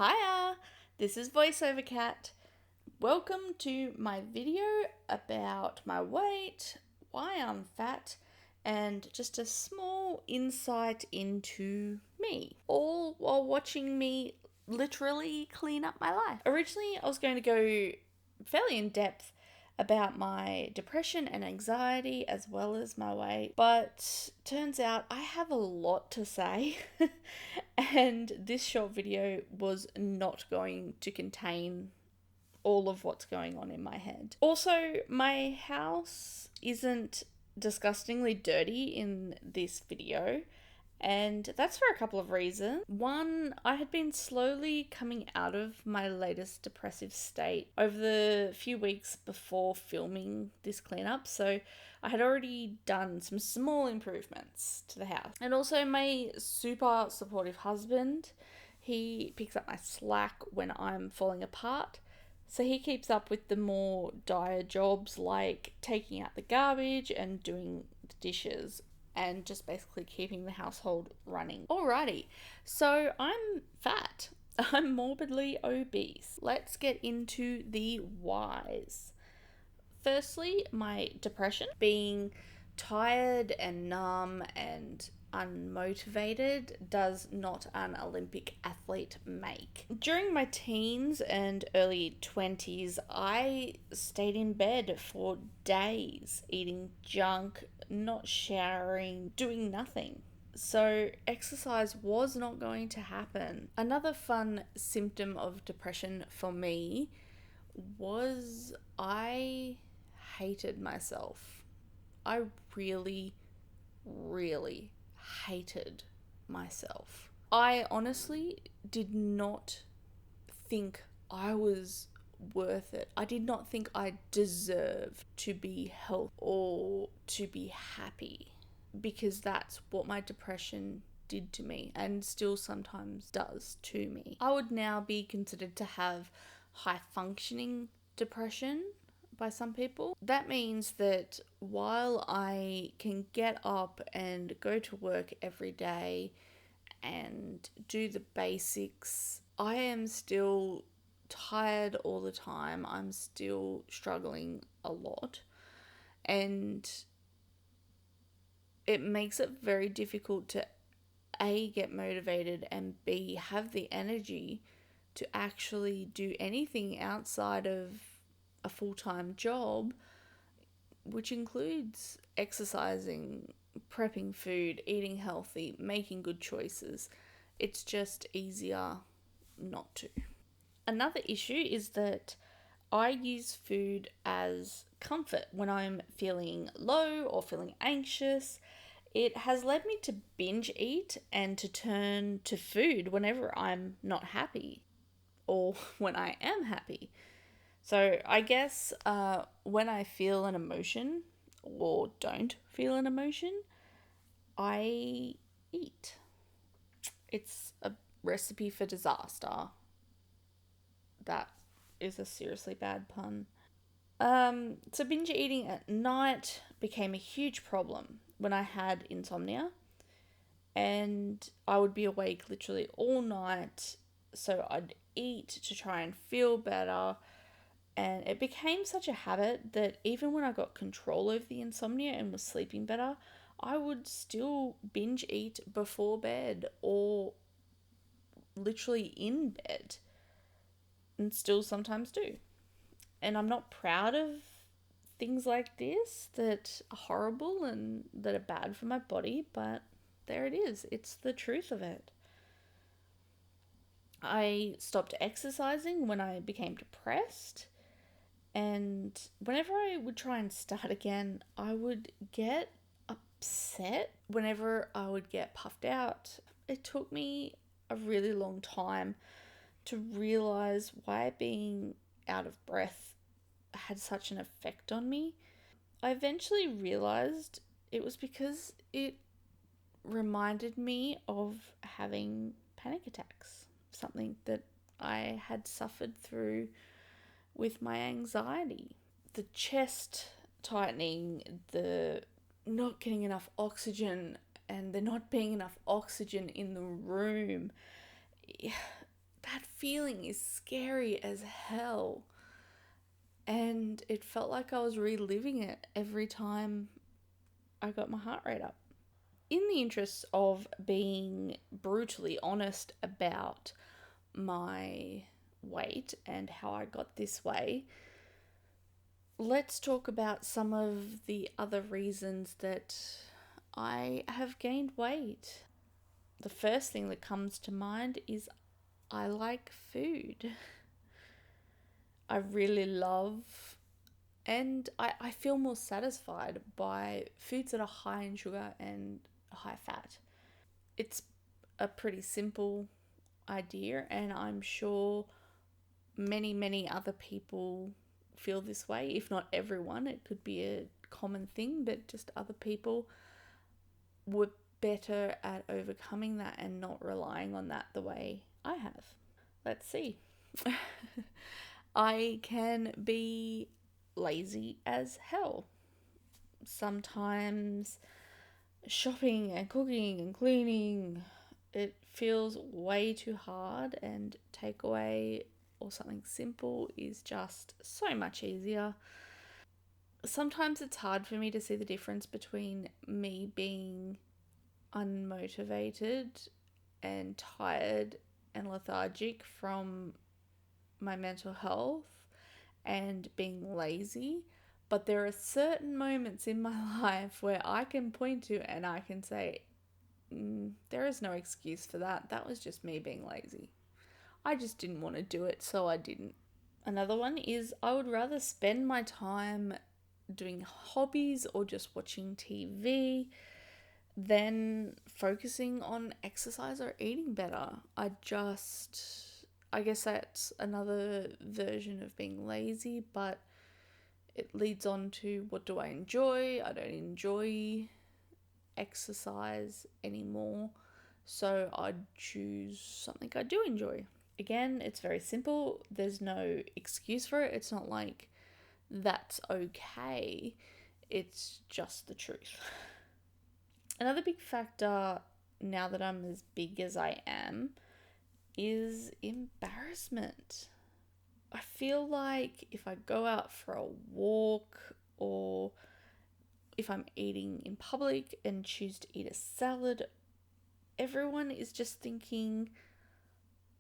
Hiya, this is VoiceOver Cat. Welcome to my video about my weight, why I'm fat, and just a small insight into me, all while watching me literally clean up my life. Originally, I was going to go fairly in depth about my depression and anxiety as well as my weight, but turns out I have a lot to say and this short video was not going to contain all of what's going on in my head. Also, my house isn't disgustingly dirty in this video, and that's for a couple of reasons. One, I had been slowly coming out of my latest depressive state over the few weeks before filming this cleanup, so I had already done some small improvements to the house. And also my super supportive husband, he picks up my slack when I'm falling apart. So he keeps up with the more dire jobs like taking out the garbage and doing the dishes and just basically keeping the household running. Alrighty, so I'm fat. I'm morbidly obese. Let's get into the whys. Firstly, my depression, being tired and numb and unmotivated does not an Olympic athlete make. During my teens and early 20s, I stayed in bed for days, eating junk, not showering, doing nothing. So exercise was not going to happen. Another fun symptom of depression for me was I hated myself. I really hated myself. I honestly did not think I was worth it. I did not think I deserved to be healthy or to be happy, because that's what my depression did to me and still sometimes does to me. I would now be considered to have high functioning depression by some people. That means that while I can get up and go to work every day and do the basics, I am still tired all the time. I'm still struggling a lot, and it makes it very difficult to A, get motivated, and B, have the energy to actually do anything outside of a full-time job, which includes exercising, prepping food, eating healthy, making good choices. It's just easier not to. Another issue is that I use food as comfort when I'm feeling low or feeling anxious. It has led me to binge eat and to turn to food whenever I'm not happy or when I am happy. So I guess when I feel an emotion or don't feel an emotion, I eat. It's a recipe for disaster. That is a seriously bad pun. So binge eating at night became a huge problem when I had insomnia, and I would be awake literally all night, so I'd eat to try and feel better. And it became such a habit that even when I got control over the insomnia and was sleeping better, I would still binge eat before bed or literally in bed, and still sometimes do. And I'm not proud of things like this that are horrible and that are bad for my body, but there it is. It's the truth of it. I stopped exercising when I became depressed. And whenever I would try and start again, I would get upset whenever I would get puffed out. It took me a really long time to realize why being out of breath had such an effect on me. I eventually realized it was because it reminded me of having panic attacks, something that I had suffered through with my anxiety. The chest tightening, the not getting enough oxygen, and there not being enough oxygen in the room. that feeling is scary as hell. And it felt like I was reliving it every time I got my heart rate up. In the interest of being brutally honest about my weight and how I got this way, let's talk about some of the other reasons that I have gained weight. The first thing that comes to mind is I like food. I really love and I feel more satisfied by foods that are high in sugar and high fat. It's a pretty simple idea, and I'm sure many, many other people feel this way, if not everyone. It could be a common thing, but just other people were better at overcoming that and not relying on that the way I have. Let's see. I can be lazy as hell. Sometimes shopping and cooking and cleaning, it feels way too hard, and takeaway or something simple is just so much easier. Sometimes it's hard for me to see the difference between me being unmotivated and tired and lethargic from my mental health and being lazy. But there are certain moments in my life where I can point to and I can say, there is no excuse for that. That was just me being lazy. I just didn't want to do it, so I didn't. Another one is I would rather spend my time doing hobbies or just watching TV than focusing on exercise or eating better. I guess that's another version of being lazy, but it leads on to what do I enjoy? I don't enjoy exercise anymore, so I'd choose something I do enjoy. Again, it's very simple. There's no excuse for it. It's not like that's okay. It's just the truth. Another big factor now that I'm as big as I am is embarrassment. I feel like if I go out for a walk or if I'm eating in public and choose to eat a salad, everyone is just thinking,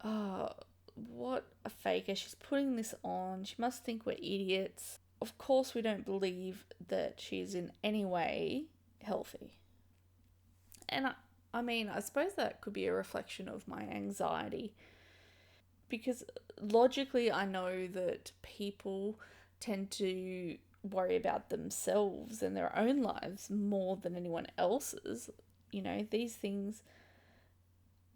oh, what a faker. She's putting this on. She must think we're idiots. Of course, we don't believe that she's in any way healthy. And I suppose that could be a reflection of my anxiety, because logically I know that people tend to worry about themselves and their own lives more than anyone else's.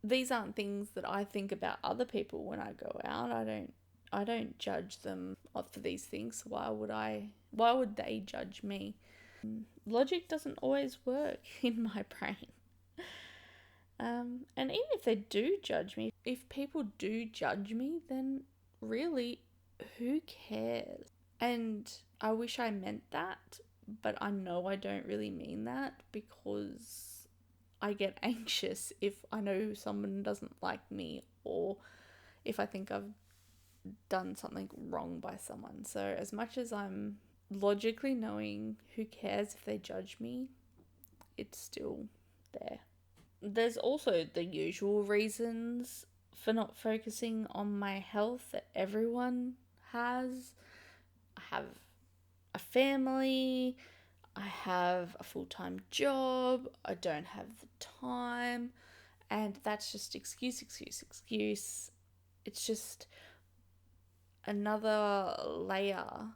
These aren't things that I think about other people when I go out. I don't judge them for these things. Why would they judge me? Logic doesn't always work in my brain. And even if they do judge me, if people do judge me, then really, who cares? And I wish I meant that, but I know I don't really mean that, because I get anxious if I know someone doesn't like me or if I think I've done something wrong by someone. So as much as I'm logically knowing who cares if they judge me, it's still there. There's also the usual reasons for not focusing on my health that everyone has. I have a family, I have a full-time job, I don't have the time, and that's just excuse. It's just another layer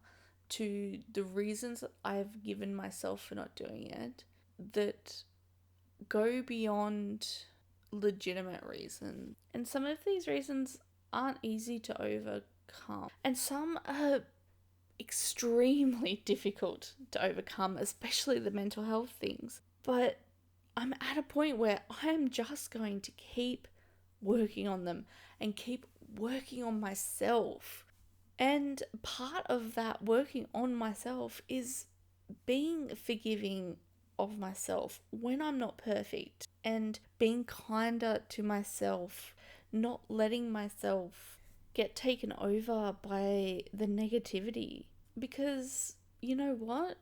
to the reasons I've given myself for not doing it that go beyond legitimate reasons. And some of these reasons aren't easy to overcome. And some are extremely difficult to overcome, especially the mental health things. But I'm at a point where I'm just going to keep working on them and keep working on myself. And part of that working on myself is being forgiving of myself when I'm not perfect and being kinder to myself, not letting myself get taken over by the negativity. Because you know what?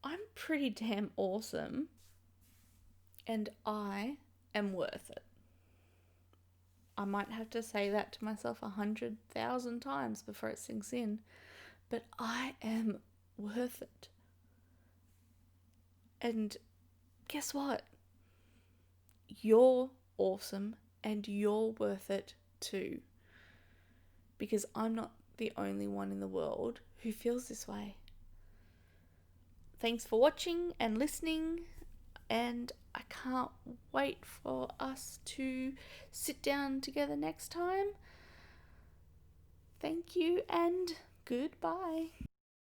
I'm pretty damn awesome, and I am worth it. I might have to say that to myself 100,000 times before it sinks in, but I am worth it. And guess what? You're awesome and you're worth it too. Because I'm not the only one in the world who feels this way. Thanks for watching and listening, and I can't wait for us to sit down together next time. Thank you and goodbye.